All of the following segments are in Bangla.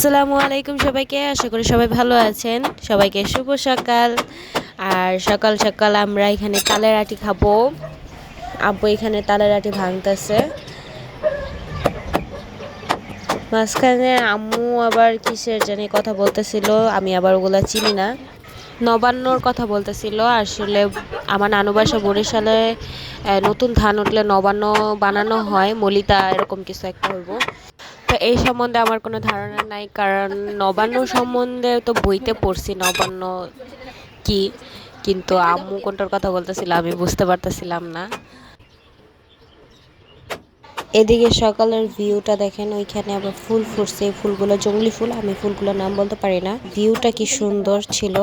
আসসালামু আলাইকুম সবাইকে, আশা করি সবাই ভালো আছেন। সবাইকে শুভ সকাল। আর সকাল সকাল আমরা এখানে তালের আটি খাবো। আব্বু এখানে তালের আটি ভাঙতেছে। মাঝখানে আম্মু আবার কিসের জানি কথা বলতেছিল, আমি আবার ওগুলা চিনি না। নবান্নর কথা বলতেছিল। আসলে আমার নানু বাসা বরিশালে নতুন ধান উঠলে নবান্ন বানানো হয়, মলিতা এরকম কিছু একটা হইব। তো এই সম্বন্ধে আমার কোনো ধারণা নাই, কারণ নবান্ন সম্বন্ধে তো বইতে পড়ছি নবান্ন কি, কিন্তু আম্মু কোনটার কথা বলতেছিল আমি বুঝতে পারতেছিলাম না। এদিকে সকালের ভিউটা দেখেন, ওইখানে আবার ফুল ফুটছে। ফুলগুলো জংলি ফুল, আমি ফুলগুলোর নাম বলতে পারি না। ভিউটা কি সুন্দর ছিল।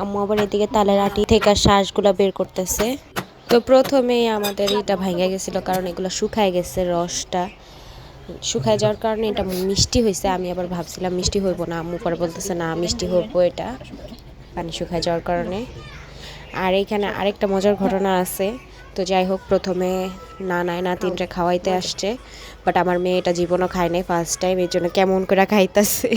আম্মু আবার এদিকে তালের আটি থেকে শ্বাসগুলো বের করতেছে। তো প্রথমেই আমাদের এটা ভাঙা গেছিল, কারণ এগুলো শুকায় গেছে, রসটা শুকায় যাওয়ার কারণে এটা মিষ্টি হয়েছে। আমি আবার ভাবছিলাম মিষ্টি হইব না, আম্মু পরে বলতেছে না মিষ্টি হইব, এটা পানি শুকায় যাওয়ার কারণে। আর এইখানে আরেকটা মজার ঘটনা আছে। তো যাই হোক, প্রথমে নানায় নাতিনরে খাওয়াইতে আসছে, বাট আমার মেয়ে এটা জীবনও খায় নাই, ফার্স্ট টাইম, এর জন্য কেমন করে খাইতেছে।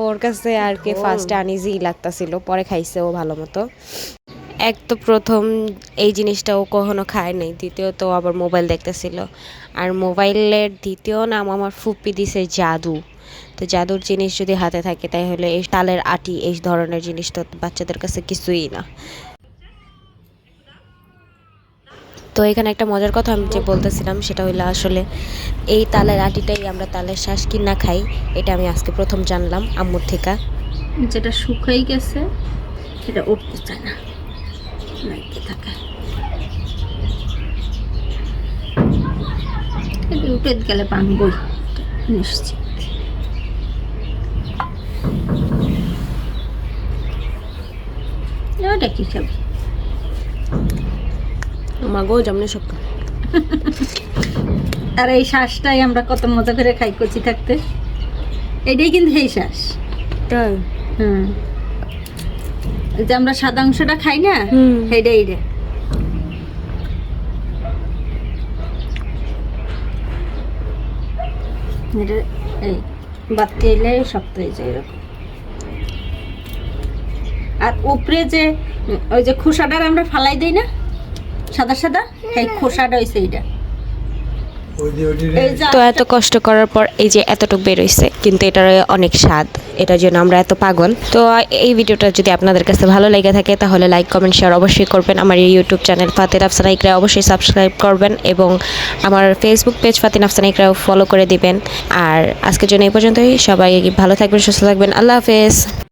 ওর কাছে আর কি ফার্স্টে আনইজি লাগতাছিল, পরে খাইছে ও ভালো মতো। এক তো প্রথম এই জিনিসটা ও কখনো খায় নাই, দ্বিতীয়ত আবার মোবাইল দেখতেছিল। আর মোবাইলের দ্বিতীয় নাম আমার ফুপ্পি দিছে জাদু। তো জাদুর জিনিস যদি হাতে থাকে তাহলে এই তালের আটি এই ধরনের জিনিস তো বাচ্চাদের কাছে কিছুই না। তো এখানে একটা মজার কথা আমি যে বলতেছিলাম সেটা হইলো, আসলে এই তালের আটিটাই আমরা তালের শ্বাস কিনা খাই। এটা আমি আজকে প্রথম জানলাম আম্মুর থেকে। যেটা শুকাই গেছে সেটা উঠতে চায় না, থাকে উঠে গেলে পানবই নিশ্চিত। ওটা কি খাবি মাগো যেমন সব। আর এই শ্বাসটাই আমরা কত মজা করে খাই কচি থাকতে। এটাই কিন্তু এই শ্বাস। হুম, যে আমরা সাদা অংশটা খাই না, সেইটাই রে। এটা এই বাতি এলে শক্ত হয়ে যায় এরকম। আর উপরে যে ওই যে খোসাটা আমরা ফালাই দিই না সাদা সাদা, এই খোসাটা হইছে এইটা। তো এত কষ্ট করার পর এই যে এতটুকু বেরোইছে, কিন্তু এটার অনেক স্বাদ, এটার জন্য আমরা এত পাগল। তো এই ভিডিওটা যদি আপনাদের কাছে ভালো লেগে থাকে তাহলে লাইক কমেন্ট শেয়ার অবশ্যই করবেন। আমার এই ইউটিউব চ্যানেল ফাতিন আফসানা ইকরা অবশ্যই সাবস্ক্রাইব করবেন, এবং আমার ফেসবুক পেজ ফাতিন আফসানা ইকরাও ফলো করে দিবেন। আর আজকের জন্য এই পর্যন্তই। সবাই ভালো থাকবেন, সুস্থ থাকবেন। আল্লাহ হাফেজ।